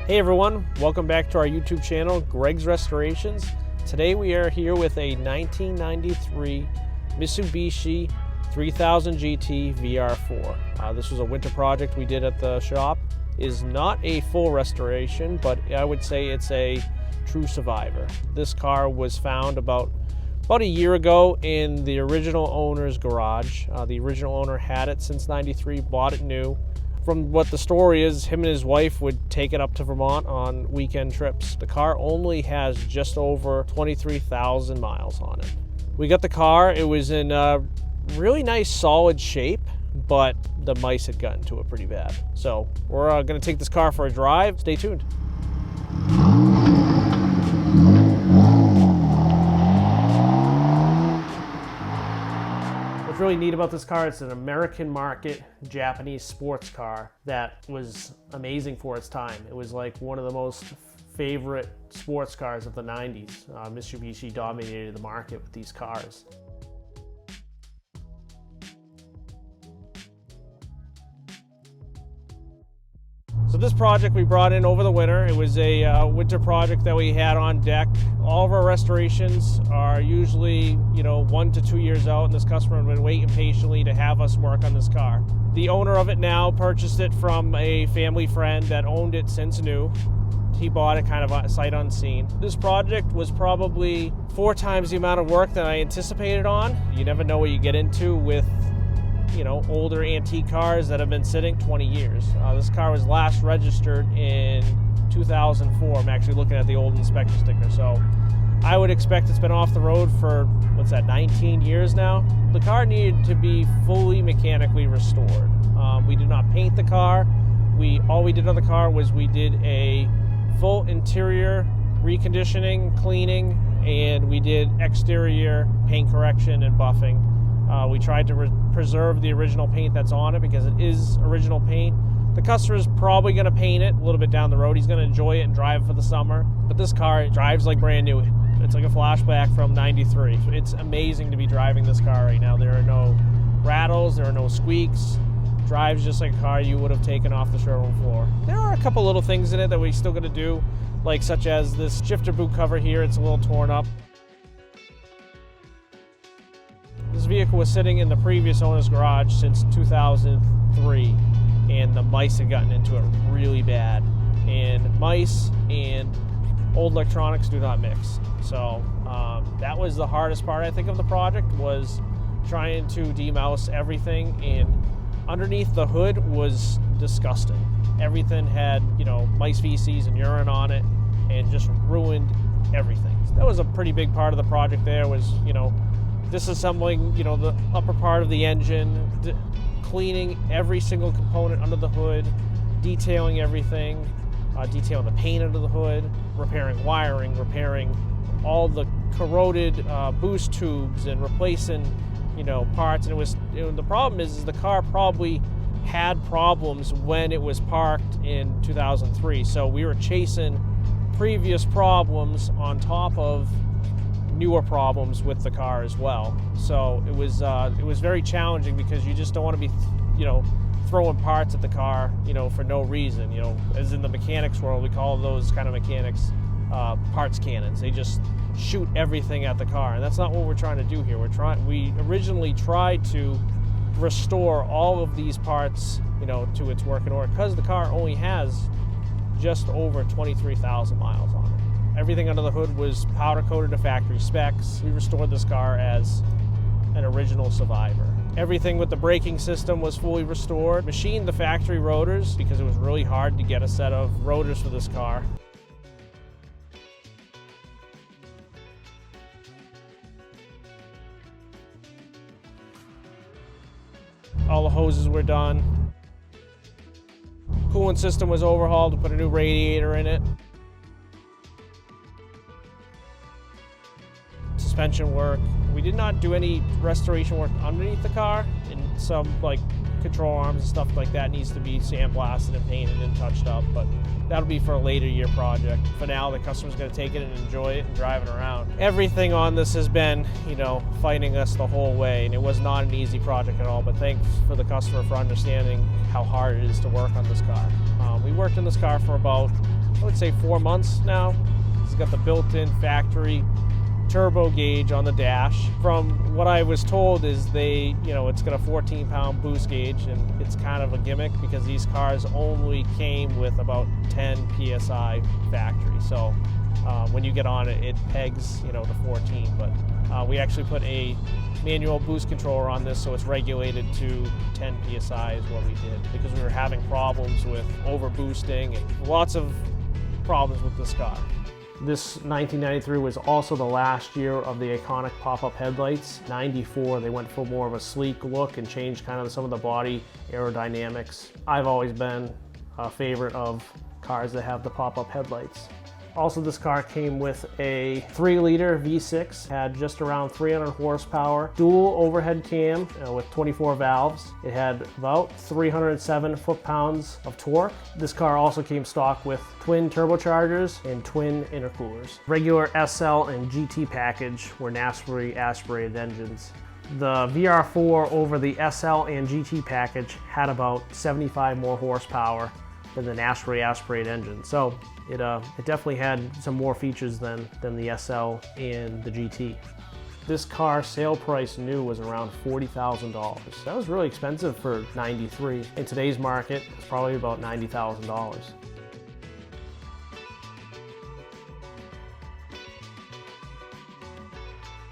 Hey everyone, welcome back to our YouTube channel, Greg's Restorations. Today we are here with a 1993 Mitsubishi 3000GT VR-4. This was a winter project we did at the shop. It is not a full restoration, but I would say it's a true survivor. This car was found about a year ago in the original owner's garage. The original owner had it since '93, bought it new. From what the story is, him and his wife would take it up to Vermont on weekend trips. The car only has just over 23,000 miles on it. We got the car, it was in a really nice solid shape, but the mice had gotten to it pretty bad. So we're gonna take this car for a drive. Stay tuned. What's really neat about this car, it's an American market Japanese sports car that was amazing for its time. It was like one of the most favorite sports cars of the 90s. Mitsubishi dominated the market with these cars. So this project we brought in over the winter. It was a winter project that we had on deck. All of our restorations are usually, 1 to 2 years out, and this customer had been waiting patiently to have us work on this car. The owner of it now purchased it from a family friend that owned it since new. He bought it kind of sight unseen. This project was probably 4 times the amount of work that I anticipated on. You never know what you get into with older antique cars that have been sitting 20 years. This car was last registered in 2004. I'm actually looking at the old inspection sticker. So I would expect it's been off the road for, 19 years now. The car needed to be fully mechanically restored. We did not paint the car. All we did on the car was we did a full interior reconditioning, cleaning, and we did exterior paint correction and buffing. We tried to preserve the original paint that's on it because it is original paint. The customer's probably going to paint it a little bit down the road. He's going to enjoy it and drive it for the summer. But this car drives like brand new. It's like a flashback from '93. It's amazing to be driving this car right now. There are no rattles, there are no squeaks. Drives just like a car you would have taken off the showroom floor. There are a couple little things in it that we still got to do, like such as this shifter boot cover here. It's a little torn up. This vehicle was sitting in the previous owner's garage since 2003, and the mice had gotten into it really bad. And mice and old electronics do not mix. So that was the hardest part, I think, of the project, was trying to demouse everything. And underneath the hood was disgusting. Everything had, mice feces and urine on it, and just ruined everything. So that was a pretty big part of the project. There was, disassembling, the upper part of the engine, cleaning every single component under the hood, detailing everything, detailing the paint under the hood, repairing wiring, repairing all the corroded boost tubes, and replacing, parts. And the problem is the car probably had problems when it was parked in 2003. So we were chasing previous problems on top of newer problems with the car as well. So it was very challenging because you just don't want to be, throwing parts at the car, for no reason. As in the mechanics world, we call those kind of mechanics parts cannons. They just shoot everything at the car, and that's not what we're trying to do here. We originally tried to restore all of these parts, to its working order, because the car only has just over 23,000 miles on it. Everything under the hood was powder coated to factory specs. We restored this car as an original survivor. Everything with the braking system was fully restored. Machined the factory rotors because it was really hard to get a set of rotors for this car. All the hoses were done. Coolant system was overhauled to put a new radiator in it. Suspension work. We did not do any restoration work underneath the car, and some control arms and stuff like that needs to be sandblasted and painted and touched up, but that'll be for a later year project. For now, the customer's going to take it and enjoy it and drive it around. Everything on this has been, fighting us the whole way, and it was not an easy project at all, but thanks for the customer for understanding how hard it is to work on this car. We worked on this car for about I would say 4 months now. It's got the built-in factory turbo gauge on the dash. From what I was told is it's got a 14-pound boost gauge, and it's kind of a gimmick because these cars only came with about 10 PSI factory. So when you get on it, it pegs, to 14. But we actually put a manual boost controller on this, so it's regulated to 10 PSI is what we did, because we were having problems with over boosting and lots of problems with this car. This 1993 was also the last year of the iconic pop-up headlights. 94, they went for more of a sleek look and changed kind of some of the body aerodynamics. I've always been a favorite of cars that have the pop-up headlights. Also, this car came with a 3-liter V6, had just around 300 horsepower, dual overhead cam with 24 valves. It had about 307 foot-pounds of torque. This car also came stock with twin turbochargers and twin intercoolers. Regular SL and GT package were naturally aspirated engines. The VR-4 over the SL and GT package had about 75 more horsepower than the naturally aspirated engine. So it definitely had some more features than the SL and the GT. This car sale price new was around $40,000. That was really expensive for 93. In today's market, it's probably about $90,000.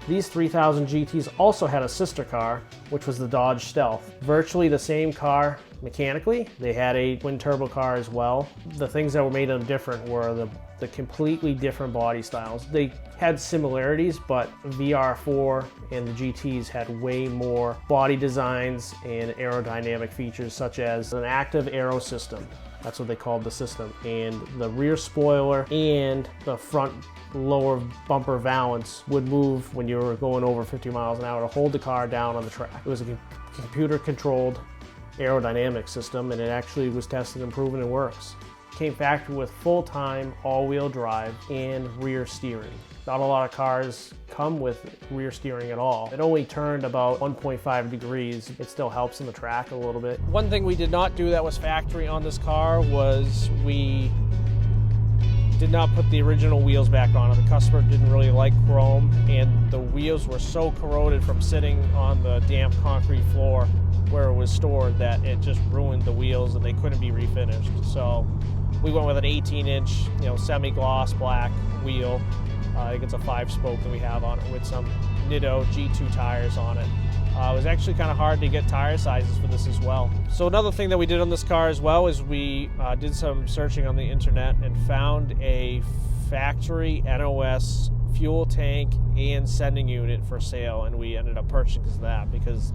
These 3000 GTs also had a sister car, which was the Dodge Stealth. Virtually the same car mechanically. They had a twin turbo car as well. The things that were made them different were the completely different body styles. They had similarities, but VR-4 and the GTs had way more body designs and aerodynamic features, such as an active aero system. That's what they called the system. And the rear spoiler and the front lower bumper valance would move when you were going over 50 miles an hour to hold the car down on the track. It was a computer-controlled aerodynamic system, and it actually was tested and proven it works. It came factory with full-time all-wheel drive and rear steering. Not a lot of cars come with rear steering at all. It only turned about 1.5 degrees. It still helps in the track a little bit. One thing we did not do that was factory on this car was we did not put the original wheels back on it. The customer didn't really like chrome, and the wheels were so corroded from sitting on the damp concrete floor where it was stored that it just ruined the wheels and they couldn't be refinished. So we went with an 18-inch, semi-gloss black wheel. I think it's a 5-spoke that we have on it with some Nitto G2 tires on it. It was actually kind of hard to get tire sizes for this as well. So another thing that we did on this car as well is we did some searching on the internet and found a factory NOS fuel tank and sending unit for sale, and we ended up purchasing that because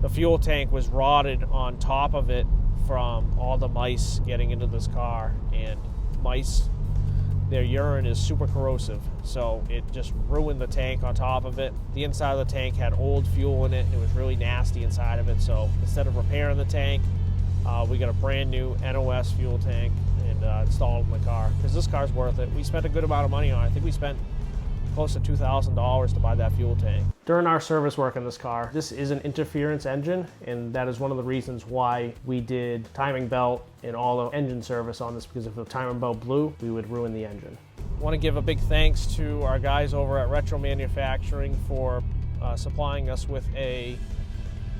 the fuel tank was rotted on top of it from all the mice getting into this car, and mice, their urine is super corrosive, so it just ruined the tank on top of it. The inside of the tank had old fuel in it. It was really nasty inside of it, so instead of repairing the tank, we got a brand new NOS fuel tank and installed in the car, because this car's worth it. We spent a good amount of money on it. I think we spent close to $2,000 to buy that fuel tank. During our service work on this car, this is an interference engine, and that is one of the reasons why we did timing belt and all the engine service on this, because if the timing belt blew, we would ruin the engine. I want to give a big thanks to our guys over at Retro Manufacturing for supplying us with a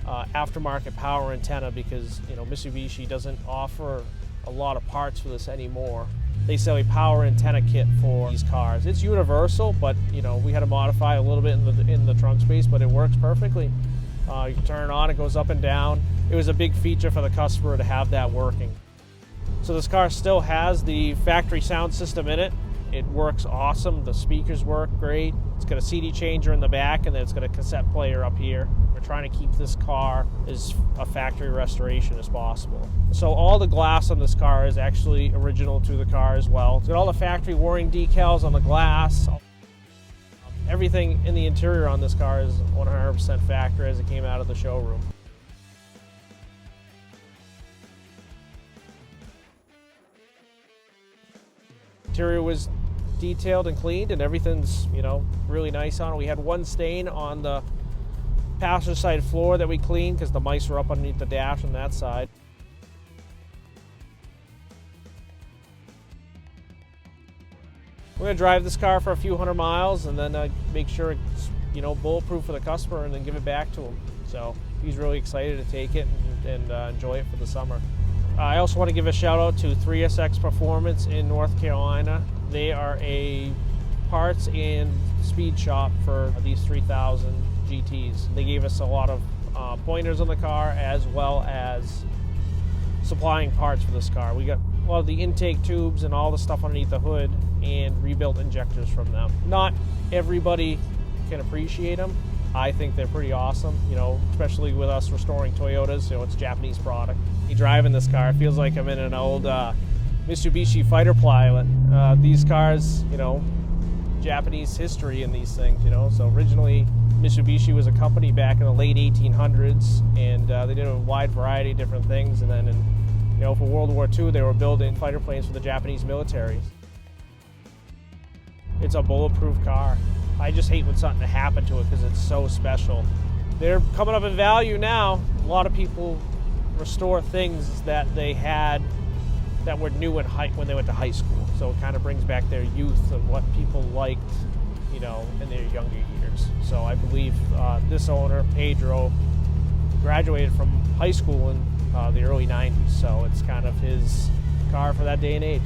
aftermarket power antenna, because Mitsubishi doesn't offer a lot of parts for this anymore. They sell a power antenna kit for these cars. It's universal, but we had to modify a little bit in the trunk space, but it works perfectly. You can turn it on, it goes up and down. It was a big feature for the customer to have that working. So this car still has the factory sound system in it. It works awesome. The speakers work great. It's got a CD changer in the back, and then it's got a cassette player up here. We're trying to keep this car as a factory restoration as possible. So all the glass on this car is actually original to the car as well. It's got all the factory warning decals on the glass. Everything in the interior on this car is 100% factory as it came out of the showroom. Interior was detailed and cleaned, and everything's really nice on it. We had one stain on the passenger side floor that we cleaned because the mice were up underneath the dash on that side. We're going to drive this car for a few hundred miles and then make sure it's, you know, bulletproof for the customer and then give it back to him. So he's really excited to take it and enjoy it for the summer. I also want to give a shout out to 3SX Performance in North Carolina. They are a parts and speed shop for these 3000 GTs. They gave us a lot of pointers on the car, as well as supplying parts for this car. We got a lot of the intake tubes and all the stuff underneath the hood and rebuilt injectors from them. Not everybody can appreciate them. I think they're pretty awesome, you know, especially with us restoring Toyotas. You know, it's a Japanese product. Driving this car, it feels like I'm in an old Mitsubishi fighter pilot. These cars, you know, Japanese history in these things, you know. So originally Mitsubishi was a company back in the late 1800s, and they did a wide variety of different things. And then, you know, for World War II, they were building fighter planes for the Japanese military. It's a bulletproof car. I just hate when something happened to it because it's so special. They're coming up in value now. A lot of people restore things that they had that were new in when they went to high school. So it kind of brings back their youth of what people liked, you know, in their younger years. So I believe this owner, Pedro, graduated from high school in the early 90s. So it's kind of his car for that day and age.